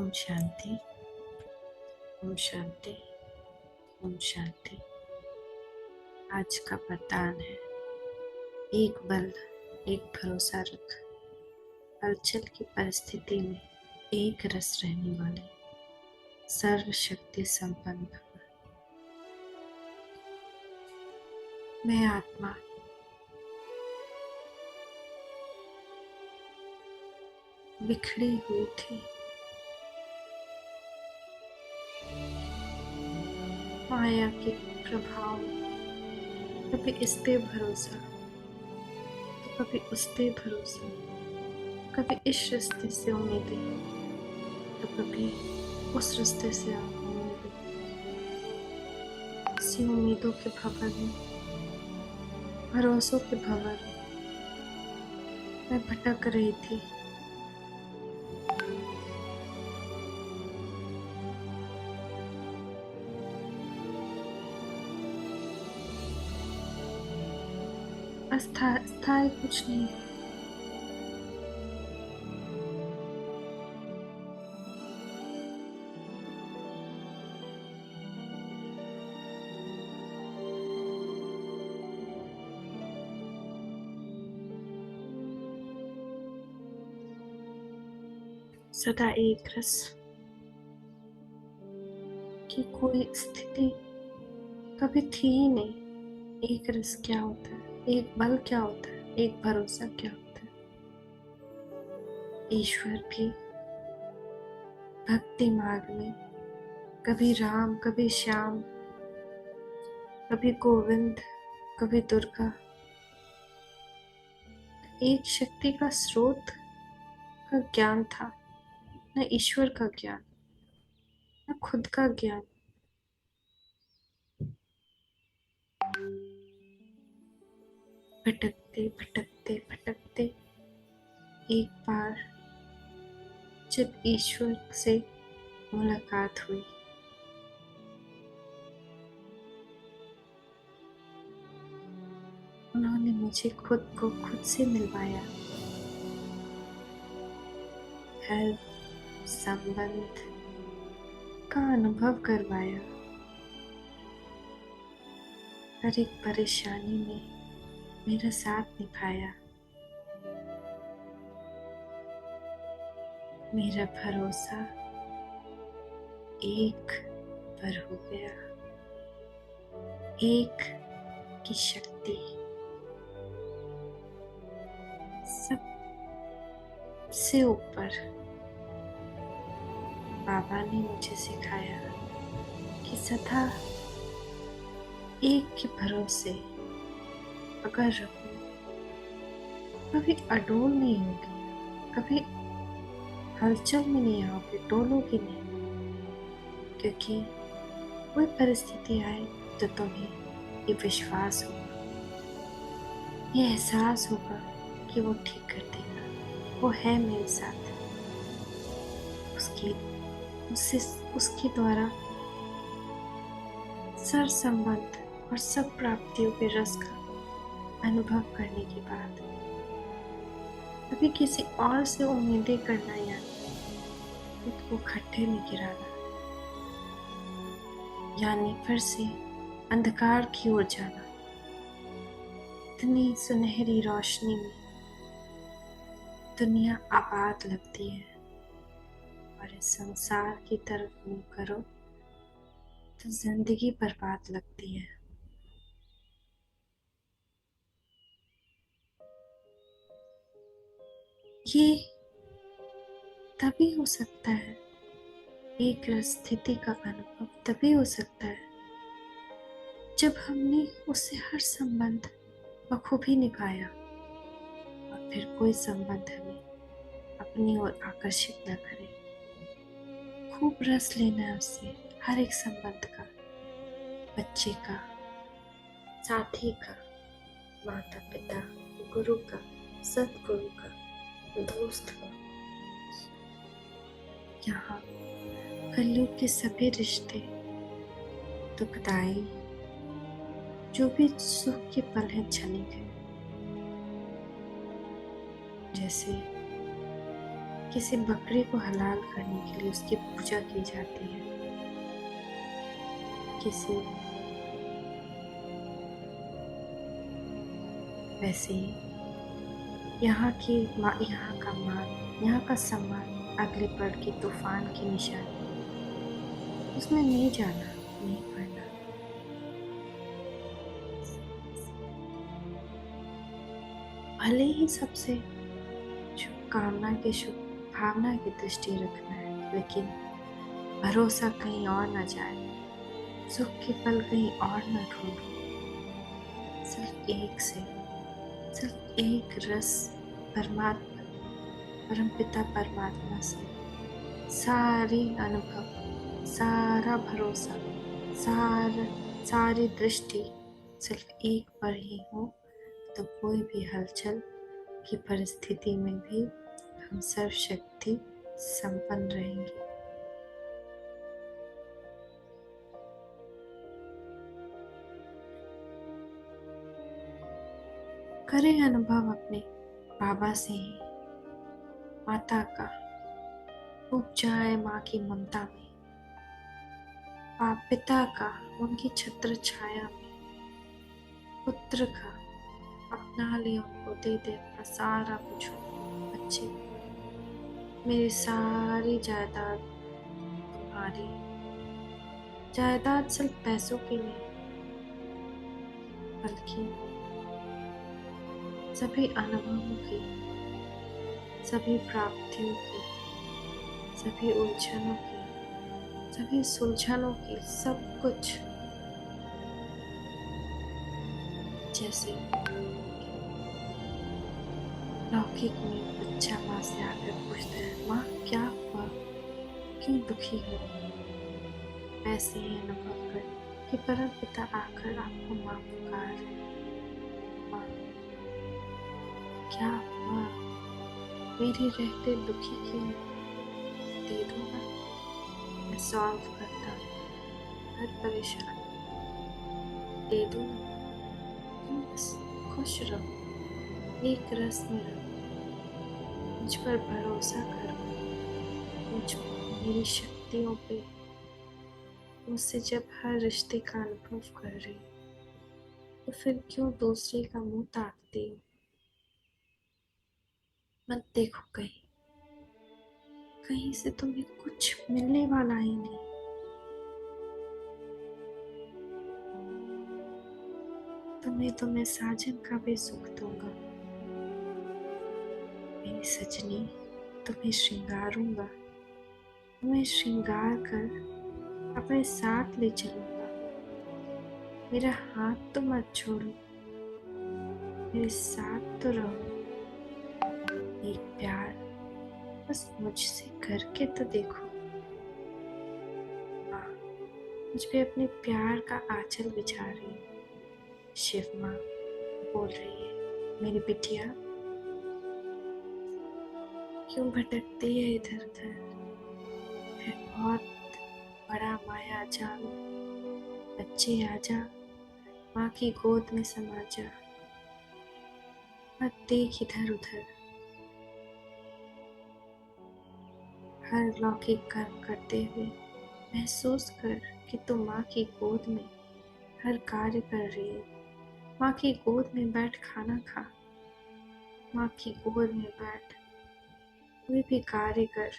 ओम शांति। ओम शांति। ओम शांति। आज का वरदान है, एक बल एक भरोसा रख, हलचल की परिस्थिति में एक रस रहने वाले, सर्वशक्ति संपन्न भव। मैं आत्मा बिखरी हुई थी, माया के प्रभाव में कभी इस पे भरोसा तो कभी उस पे भरोसा, कभी इस रास्ते से उम्मीदें तो कभी उस रास्ते से उम्मीदें। इसी उम्मीदों के भंवर में, भरोसों के भंवर में मैं भटक रही थी। अस्थाई कुछ नहीं, सदा एक रस की कोई स्थिति कभी थी ही नहीं। एक रस क्या होता है, एक बल क्या होता है, एक भरोसा क्या होता है। ईश्वर भी भक्ति मार्ग में कभी राम, कभी श्याम, कभी गोविंद, कभी दुर्गा, एक शक्ति का स्रोत का ज्ञान था, न ईश्वर का ज्ञान, न खुद का ज्ञान। भटकते भटकते भटकते एक बार जब ईश्वर से मुलाकात हुई, उन्होंने मुझे खुद को खुद से मिलवाया। हर संबंध का अनुभव करवाया, हर एक परेशानी में मेरा साथ निभाया। मेरा भरोसा एक पर हो गया, एक की शक्ति सबसे ऊपर। बाबा ने मुझे सिखाया कि सदा एक के भरोसे अगर रहूं, कभी अडोल नहीं होगी, कभी हलचल में नहीं आओगे, डोलोगे नहीं, क्योंकि कोई परिस्थिति आए तो तुम्हें ये विश्वास होगा, ये एहसास होगा कि वो ठीक कर देगा, वो है मेरे साथ। उसके द्वारा सर संबंध और सब प्राप्तियों के रस का अनुभव करने के बाद कभी किसी और से उम्मीदें करना या खुद को खड्डे में गिराना, यानी फिर से अंधकार की ओर जाना। इतनी सुनहरी रोशनी में दुनिया आबाद लगती है, और इस संसार की तरफ मुंह करो तो जिंदगी बर्बाद लगती है। ये तभी हो सकता है, एक स्थिति का अनुभव तभी हो सकता है जब हमने उससे हर संबंध बखूबी निभाया, और फिर कोई संबंध हमें अपनी ओर आकर्षित न करे। खूब रस लेना है उससे, हर एक संबंध का, बच्चे का, साथी का, माता पिता, गुरु का, सतगुरु का, दोस्त का। यहाँ कलयुग के सभी रिश्ते दुखदाई, जो भी सुख के पल हैं क्षणिक है। जैसे किसी बकरी को हलाल करने के लिए उसकी पूजा की जाती है। किसी वैसे ही यहाँ का मान, यहाँ का सम्मान अगले पल की तूफान की निशानी। उसमें नहीं जाना, नहीं पढ़ना। भले ही सबसे शुभ भावना की दृष्टि रखना है, लेकिन भरोसा कहीं और न जाए, सुख के पल कहीं और न ढूंढो। सिर्फ एक रस परमात्मा, परमपिता परमात्मा से सारी अनुभव, सारा भरोसा, सारी दृष्टि सिर्फ एक पर ही हो, तो कोई भी हलचल की परिस्थिति में भी हम सर्वशक्ति संपन्न रहेंगे। करें अनुभव अपने बाबा से ही, माता का डूब जाए माँ की ममता में, पिता का उनकी छत्र छाया में, पुत्र का अपना ले उनको दे दे अपना सारा कुछ। बच्चे, मेरी सारी जायदाद तुम्हारी। जायदाद सिर्फ पैसों की नहीं, बल्कि सभी अनुभवों की, सभी प्राप्तियों की, सभी उलझनों की, सभी सुलझनों की, सब कुछ। जैसे लौकिक में बच्चा माँ से आकर पूछता है, माँ क्या हुआ, क्यों दुखी हो? ऐसे ही अनुभव कर कि परम पिता आकर आपको माँ पुकार, माँ क्या हुआ, मेरे रहते दुखी क्यों? दे दूंगा, मैं सॉल्व करता हर परेशानी, दे दूंगा, तुम बस खुश रहो, एक रस में रहो, मुझ पर भरोसा करो, मेरी शक्तियों पे। मुझसे जब हर रिश्ते का अनुभव कर रही, तो फिर क्यों दूसरे का मुंह ताकती हो? मत देखो कहीं से तुम्हें कुछ मिलने वाला ही नहीं। तुम्हें साजन का भी सुख दूंगा, मेरी सजनी, तुम्हें श्रृंगारूंगा, तुम्हें श्रृंगार कर अपने साथ ले चलूंगा। मेरा हाथ तो मत छोड़ो, मेरे साथ तो रहो। एक प्यार बस मुझसे करके तो देखो। माँ मुझ पे अपने प्यार का आंचल बिछा रही है। शिव माँ बोल रही है, मेरी बिटिया क्यों भटकती है इधर उधर, है बहुत बड़ा माया जाल। बच्चे आजा, माँ की गोद में समा जा, मत देख इधर उधर। हर लौकिक कर्म करते हुए महसूस कर कि तू माँ की गोद में हर कार्य कर रही है। माँ की गोद में बैठ खाना खा, माँ की गोद में बैठ कोई भी कार्य कर।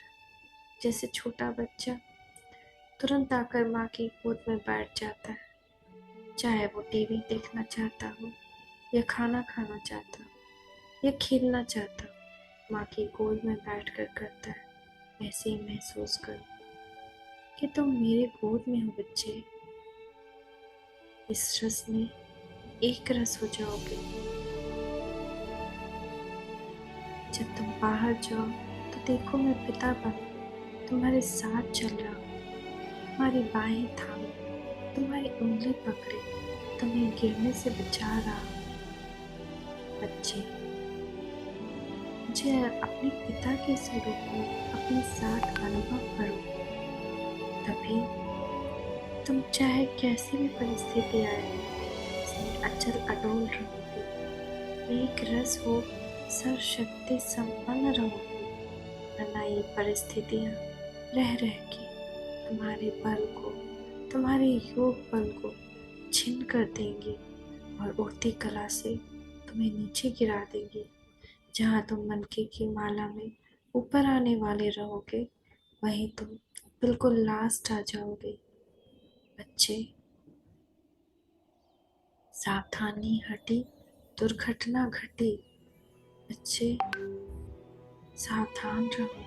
जैसे छोटा बच्चा तुरंत आकर माँ की गोद में बैठ जाता है, चाहे वो टीवी देखना चाहता हो, या खाना खाना चाहता हो, या खेलना चाहता हो, माँ की गोद में बैठ कर करता है। ऐसे ही महसूस करो कि तुम मेरे गोद में हो बच्चे। इस रस में एक रस हो जाओगे। जब तुम बाहर जाओ तो देखो मैं पिता बन तुम्हारे साथ चल रहा हूँ, तुम्हारी बाहें थामे, तुम्हारी उंगली पकड़े, तुम्हें गिरने से बचा रहा हूँ। बच्चे, मुझे अपने पिता के स्वरूप में अपने साथ अनुभव करो, तभी तुम चाहे कैसी भी परिस्थिति आए उसमें अचल अडोल रहोगे। एक रस हो, सर्वशक्ति संपन्न रहोगे। वरना ये परिस्थितियाँ रह रह के तुम्हारे बल को, तुम्हारे योग बल को छिन कर देंगी और उड़ती कला से तुम्हें नीचे गिरा देंगी। जहाँ तुम मनके की माला में ऊपर आने वाले रहोगे, वहीं तुम बिल्कुल लास्ट आ जाओगे। बच्चे, सावधानी हटी, दुर्घटना घटी। बच्चे, सावधान रहो,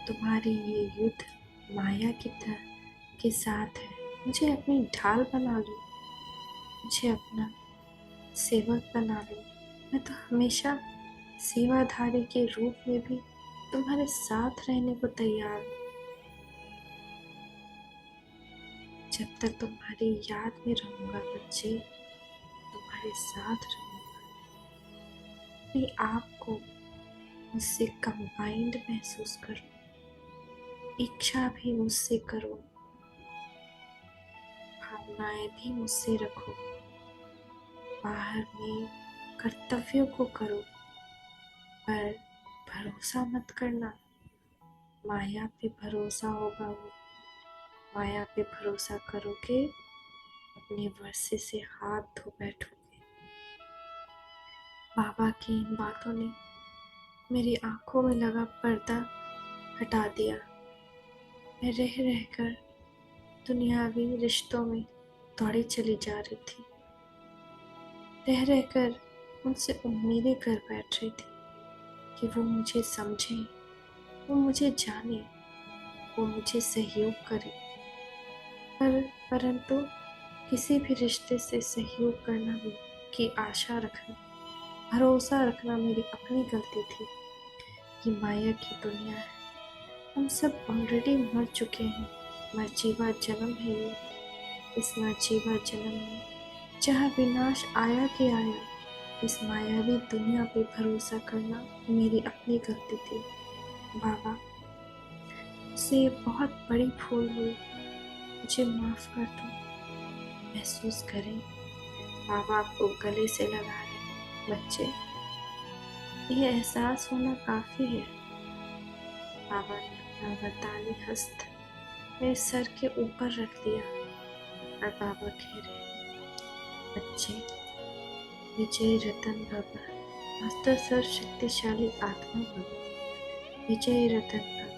तुम्हारी ये युद्ध माया की तरह के साथ है। मुझे अपनी ढाल बना लो, मुझे अपना सेवक बना लो। मैं तो हमेशा सेवाधारी के रूप में भी तुम्हारे साथ रहने को तैयार हूँ। जब तक तुम्हारी याद में रहूंगा बच्चे, तुम्हारे साथ रहूंगा। अपने आप को मुझसे कंबाइंड महसूस करो, इच्छा भी मुझसे करो, भावनाएं भी मुझसे रखो। बाहर में कर्तव्यों को करो, पर भरोसा मत करना। माया पे भरोसा होगा वो। माया पे भरोसा करोगे, अपने वर्षे से हाथ धो बैठोगे। बाबा की इन बातों ने मेरी आंखों में लगा पर्दा हटा दिया। मैं रह रहकर दुनियावी रिश्तों में दौड़ी चली जा रही थी। रह रहकर उनसे उम्मीदें कर बैठ रही थी कि वो मुझे समझे, वो मुझे जाने, वो मुझे सहयोग करे। परंतु किसी भी रिश्ते से सहयोग करना भी की आशा रखना, भरोसा रखना मेरी अपनी गलती थी। ये माया की दुनिया है, हम सब ऑलरेडी मर चुके हैं। मरजीवा जन्म है ये। इस मरजीवा जन्म में जहाँ विनाश आया कि आया, इस मायावी दुनिया पे भरोसा करना मेरी अपनी गलती थी। बाबा, मुझसे ये बहुत बड़ी भूल हुई, मुझे माफ कर दो। महसूस करें, बाबा आपको गले से लगा रहे। बच्चे, ये एहसास होना काफी है। बाबा ने अपना वरदानी हस्त मेरे सर के ऊपर रख दिया और बाबा कह रहे, बच्चे, विजय रतन भव, मास्टर सर्व शक्तिशाली आत्मा भव, विजय रतन भव,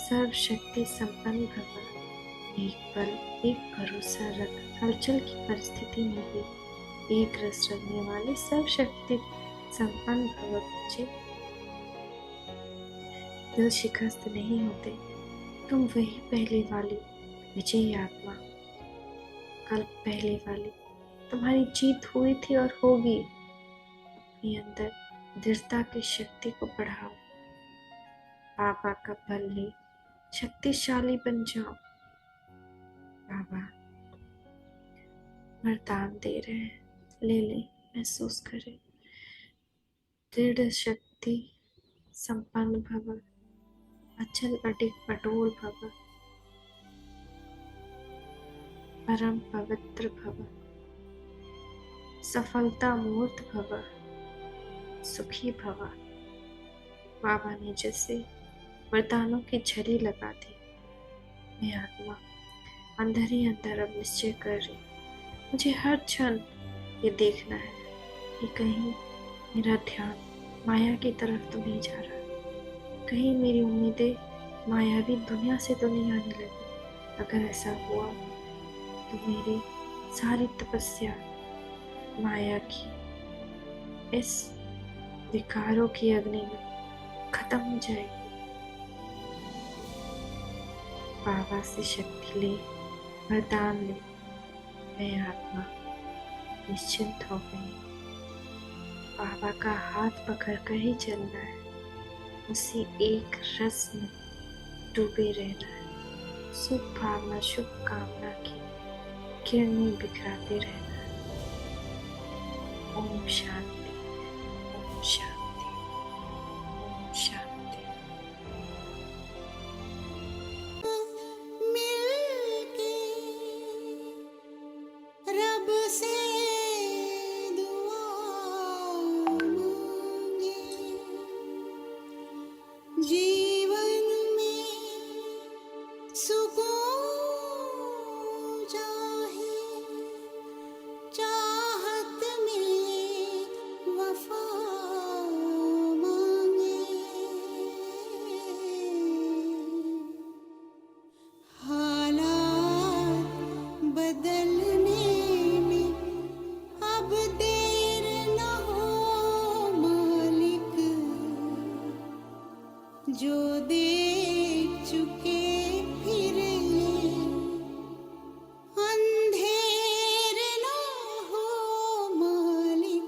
सर्व शक्ति संपन्न भव। एक पल, एक भरोसा रख, हलचल की परिस्थिति में भी एक रस रखने वाले सर्व शक्ति संपन्न भव। बच्चे, दिल शिकस्त नहीं होते, तुम वही पहले वाली विजयी आत्मा, कल पहले वाली। तुम्हारी जीत हुई थी और होगी। अपने अंदर दृढ़ता की शक्ति को बढ़ाओ, बाबा का बल ले, शक्तिशाली बन जाओ। बाबा वरदान दे रहे हैं, ले ले, महसूस करें। दृढ़ शक्ति संपन्न भव, अचल अडिग अडोल भव, परम पवित्र भव, सफलता मूर्त भव, सुखी भव। बाबा ने जैसे वरदानों की झड़ी लगा दी। मैं आत्मा अंदर ही अंदर अब निश्चय कर रही, मुझे हर क्षण ये देखना है कि कहीं मेरा ध्यान माया की तरफ तो नहीं जा रहा, कहीं मेरी उम्मीदें मायावी दुनिया से तो नहीं आने लगी। अगर ऐसा हुआ तो मेरी सारी तपस्या माया की इस विकारों की अग्नि में खत्म हो जाएगी। बाबा से शक्ति ले, वरदान ले। मैं आत्मा निश्चिंत हो गई। बाबा का हाथ पकड़ कर ही चलना है, उसी एक रस में डूबे रहना है। शुभ भावना, शुभ कामना की किरणें बिखराते रहना है। ओम शांति, ओम शांति, ओम शांति। मिलके रब से दुआ मांगे। जो देख चुके फिर ये अंधेर ना हो मालिक।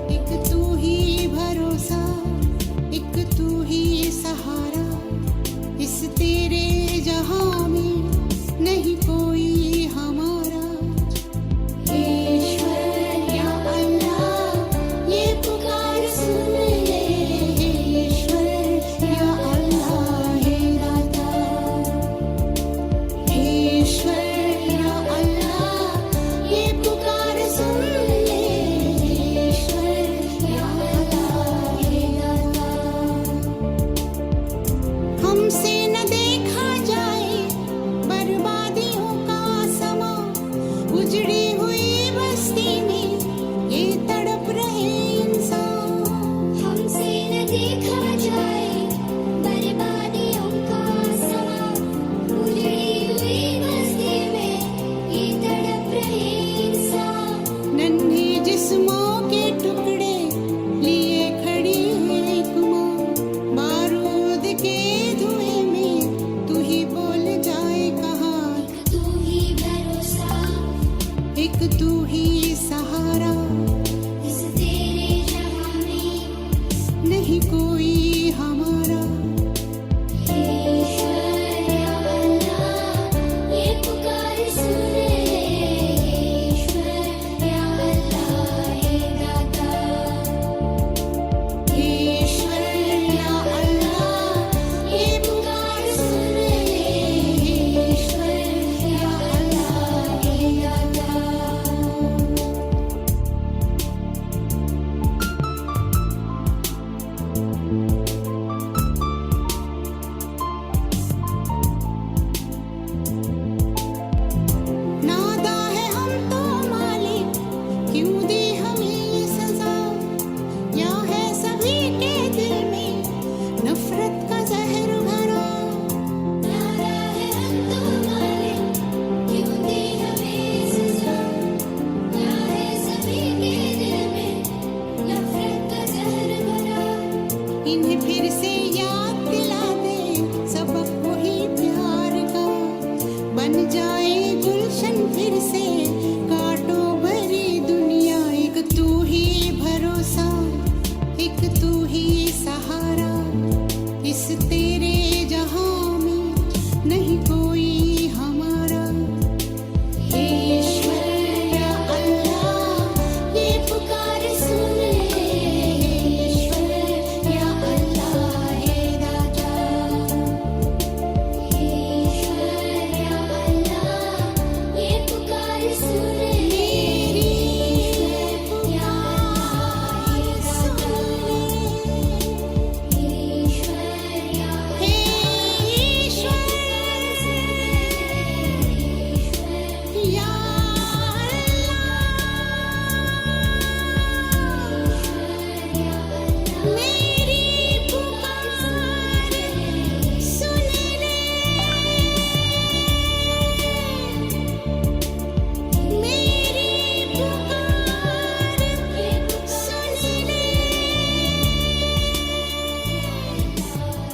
एक तू ही भरोसा, एक तू ही सहारा, इस तेरे जहां में नहीं कोई हमारा। ईश्वर या अल्लाह ये पुकार सुन ले, ईश्वर या अल्लाह हे दाता। ईश्वर या अल्लाह ये पुकार सुन ले, ईश्वर या अल्लाह हे दाता। हमसे न देखा जाए बर्बादियों का समा, उजड़ी हुई बस्ती में ये तड़प रहे इंसान। हमसे न देखा जाए बर्बादियों का समा, उजड़ी हुई बस्ती में ये तड़प रहे इंसान। नन्हे जिस्मों के टुकड़े लिए खड़ी है एक माँ, बारूद के धुएं में तू ही बोल जाए कहाँ। तू ही भरोसा, एक तू ही सहारा, इस तेरे जहां में नहीं कोई हमारा। ईश्वर या अल्लाह ये पुकार सुन ले, ईश्वर या अल्लाह हे दाता। ईश्वर या अल्लाह ये पुकार सुन ले, ईश्वर या अल्लाह हे दाता। नादा है हम तो मालिक, क्यों दी हमें ये सजा, या है सभी के दिल में नफरत का जहर भरा। नारा है हम तो मालिक, क्यों दी हमें सजा, क्या है सभी के दिल में नफरत का जहर भरा। इन्हें फिर से याद दिला दे सबक वही प्यार का, बन जाए गुलशन फिर से कांटों भरी दुनिया। एक तू ही भरोसा, एक तू ही सहारा, इस